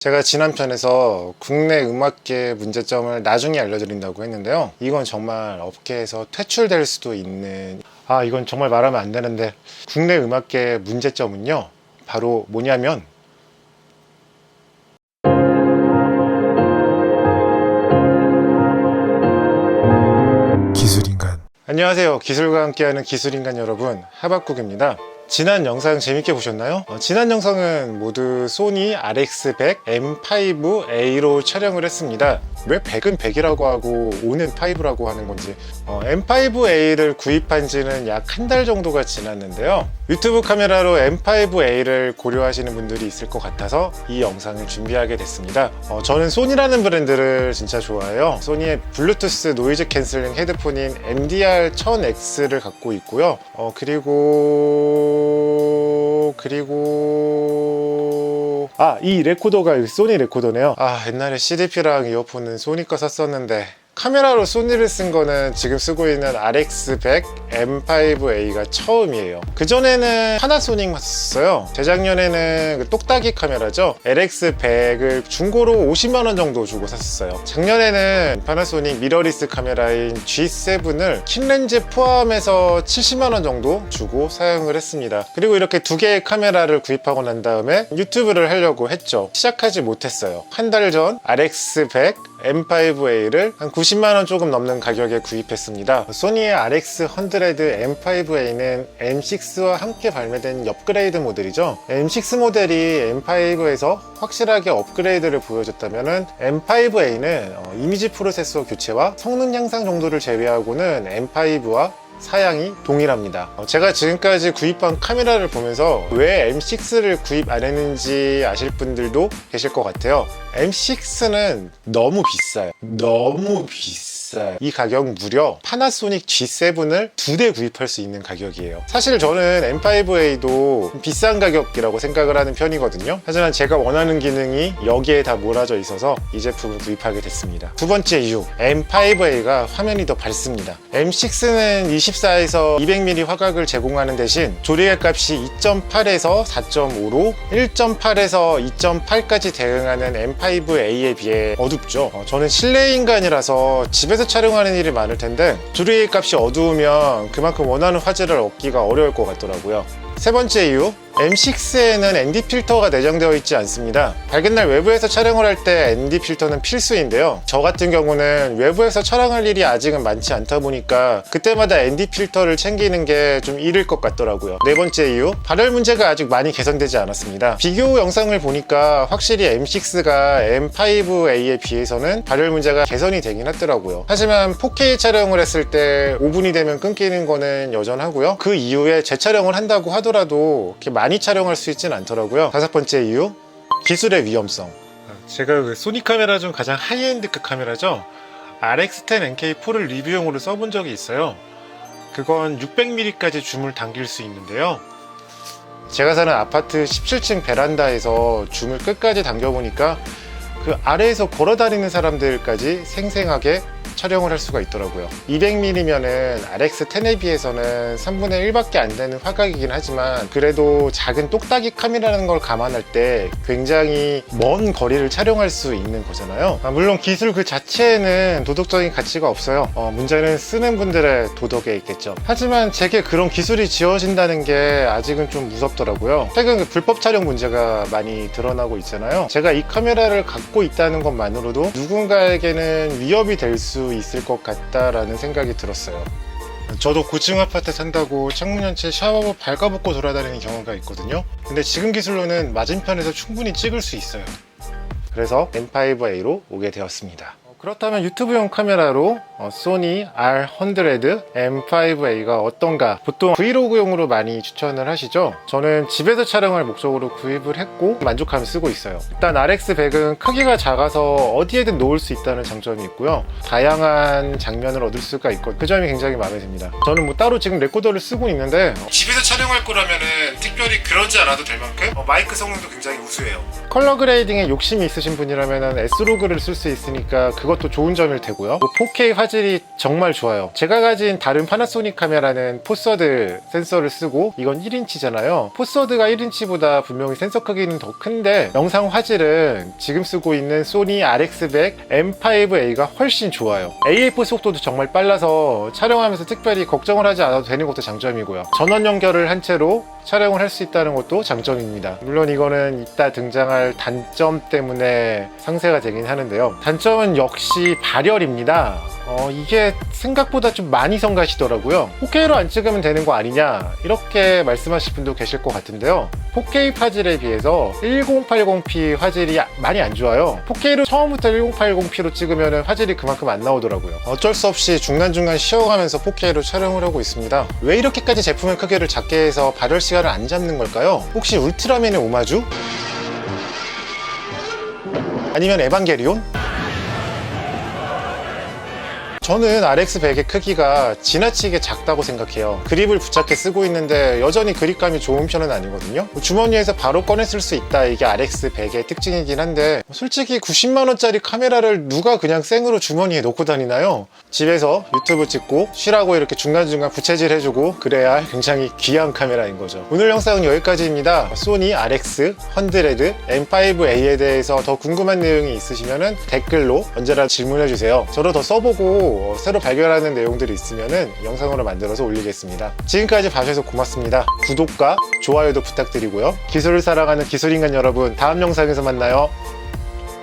제가 지난 편에서 국내 음악계 문제점을 나중에 알려드린다고 했는데요. 이건 정말 업계에서 퇴출될 수도 있는, 이건 정말 말하면 안 되는데, 국내 음악계 문제점은요, 바로 뭐냐면 기술인간. 안녕하세요. 기술과 함께하는 기술인간 여러분, 하박국입니다. 지난 영상 재밌게 보셨나요? 지난 영상은 모두 소니 RX100 M5A로 촬영을 했습니다. 왜 100은 100이라고 하고 5는 5라고 하는 건지. M5A를 구입한 지는 약 한 달 정도가 지났는데요. 유튜브 카메라로 M5A를 고려하시는 분들이 있을 것 같아서 이 영상을 준비하게 됐습니다. 저는 소니라는 브랜드를 진짜 좋아해요. 소니의 블루투스 노이즈 캔슬링 헤드폰인 MDR-1000X를 갖고 있고요. 이 레코더가 소니 레코더네요. 옛날에 CDP랑 이어폰은 소니 거 샀었는데 카메라로 소니를 쓴 거는 지금 쓰고 있는 RX100 M5A가 처음이에요. 그전에는 파나소닉만 썼어요. 재작년에는 그 똑딱이 카메라죠, LX100을 중고로 50만원 정도 주고 샀었어요. 작년에는 파나소닉 미러리스 카메라인 G7을 킷렌즈 포함해서 70만원 정도 주고 사용을 했습니다. 그리고 이렇게 두 개의 카메라를 구입하고 난 다음에 유튜브를 하려고 했죠. 시작하지 못했어요. 한 달 전 RX100 M5A를 한 90만원 조금 넘는 가격에 구입했습니다. 소니의 RX100 M5A는 M6와 함께 발매된 업그레이드 모델이죠. M6 모델이 M5에서 확실하게 업그레이드를 보여줬다면 M5A는 이미지 프로세서 교체와 성능 향상 정도를 제외하고는 M5와 사양이 동일합니다. 제가 지금까지 구입한 카메라를 보면서 왜 M6를 구입 안 했는지 아실 분들도 계실 것 같아요. M6는 너무 비싸요. 이 가격 무려 파나소닉 G7을 2대 구입할 수 있는 가격이에요. 사실 저는 M5A도 비싼 가격이라고 생각을 하는 편이거든요. 하지만 제가 원하는 기능이 여기에 다 몰아져 있어서 이 제품을 구입하게 됐습니다. 두 번째 이유, M5A가 화면이 더 밝습니다. M6는 24에서 200mm 화각을 제공하는 대신 조리개 값이 2.8에서 4.5로 1.8에서 2.8까지 대응하는 M5A에 비해 어둡죠. 저는 실내 인간이라서 집에서 촬영하는 일이 많을 텐데 조리개 값이 어두우면 그만큼 원하는 화질을 얻기가 어려울 것 같더라고요. 세 번째 이유, M6에는 ND 필터가 내장되어 있지 않습니다. 밝은 날 외부에서 촬영을 할 때 ND 필터는 필수인데요. 저 같은 경우는 외부에서 촬영할 일이 아직은 많지 않다 보니까 그때마다 ND 필터를 챙기는 게 좀 이를 것 같더라고요. 네 번째 이유, 발열 문제가 아직 많이 개선되지 않았습니다. 비교 영상을 보니까 확실히 M6가 M5A에 비해서는 발열 문제가 개선이 되긴 하더라고요. 하지만 4K 촬영을 했을 때 5분이 되면 끊기는 거는 여전하고요. 그 이후에 재촬영을 한다고 하더라도 이렇게 많이 촬영할 수 있진 않더라고요. 다섯 번째 이유, 기술의 위험성. 제가 그 소니 카메라 중 가장 하이엔드급 카메라죠, RX10 NK4를 리뷰용으로 써본 적이 있어요. 그건 600mm까지 줌을 당길 수 있는데요, 제가 사는 아파트 17층 베란다에서 줌을 끝까지 당겨보니까 그 아래에서 걸어다니는 사람들까지 생생하게 촬영을 할 수가 있더라고요. 200mm면은 RX10에 비해서는 3분의 1밖에 안 되는 화각이긴 하지만 그래도 작은 똑딱이 카메라라는 걸 감안할 때 굉장히 먼 거리를 촬영할 수 있는 거잖아요. 물론 기술 그 자체에는 도덕적인 가치가 없어요. 문제는 쓰는 분들의 도덕에 있겠죠. 하지만 제게 그런 기술이 지어진다는 게 아직은 좀 무섭더라고요. 최근 그 불법 촬영 문제가 많이 드러나고 있잖아요. 제가 이 카메라를 갖고 있다는 것만으로도 누군가에게는 위협이 될 수 있을 것 같다라는 생각이 들었어요. 저도 고층 아파트 산다고 창문 전체 샤워 발가벗고 돌아다니는 경우가 있거든요. 근데 지금 기술로는 맞은편에서 충분히 찍을 수 있어요. 그래서 M5A로 오게 되었습니다. 그렇다면 유튜브용 카메라로 소니 R100 M5A가 어떤가? 보통 브이로그용으로 많이 추천을 하시죠? 저는 집에서 촬영할 목적으로 구입을 했고 만족하며 쓰고 있어요. 일단 RX100은 크기가 작아서 어디에든 놓을 수 있다는 장점이 있고요, 다양한 장면을 얻을 수가 있고 그 점이 굉장히 마음에 듭니다. 저는 따로 지금 레코더를 쓰고 있는데 집에서 촬영할 거라면은 특별히 그러지 않아도 될 만큼 마이크 성능도 굉장히 우수해요. 컬러 그레이딩에 욕심이 있으신 분이라면 S로그를 쓸 수 있으니까 그것도 좋은 점일 테고요. 4K 화질이 정말 좋아요. 제가 가진 다른 파나소닉 카메라는 포서드 센서를 쓰고 이건 1인치잖아요. 포서드가 1인치보다 분명히 센서 크기는 더 큰데 영상 화질은 지금 쓰고 있는 소니 RX100 M5A가 훨씬 좋아요. AF 속도도 정말 빨라서 촬영하면서 특별히 걱정을 하지 않아도 되는 것도 장점이고요. 전원 연결을 한 채로 촬영을 할 수 있다는 것도 장점입니다. 물론 이거는 이따 등장할 단점 때문에 상세가 되긴 하는데요. 단점은 역시 발열입니다. 이게 생각보다 좀 많이 성가시더라고요. 4K로 안 찍으면 되는 거 아니냐 이렇게 말씀하실 분도 계실 것 같은데요. 4K 화질에 비해서 1080p 화질이 많이 안 좋아요. 4K로 처음부터 1080p로 찍으면 화질이 그만큼 안 나오더라고요. 어쩔 수 없이 중간중간 쉬어가면서 4K로 촬영을 하고 있습니다. 왜 이렇게까지 제품의 크기를 작게 해서 발열 시간을 안 잡는 걸까요? 혹시 울트라맨의 오마주? 아니면 에반게리온? 저는 RX100의 크기가 지나치게 작다고 생각해요. 그립을 부착해 쓰고 있는데 여전히 그립감이 좋은 편은 아니거든요. 주머니에서 바로 꺼내 쓸 수 있다, 이게 RX100의 특징이긴 한데 솔직히 90만원짜리 카메라를 누가 그냥 생으로 주머니에 넣고 다니나요? 집에서 유튜브 찍고 쉬라고 이렇게 중간중간 부채질 해주고 그래야 굉장히 귀한 카메라인 거죠. 오늘 영상은 여기까지입니다. 소니 RX100 M5A에 대해서 더 궁금한 내용이 있으시면 댓글로 언제나 질문해주세요. 저도 더 써보고 새로 발견하는 내용들이 있으면 영상으로 만들어서 올리겠습니다. 지금까지 봐주셔서 고맙습니다. 구독과 좋아요도 부탁드리고요. 기술을 사랑하는 기술인간 여러분, 다음 영상에서 만나요.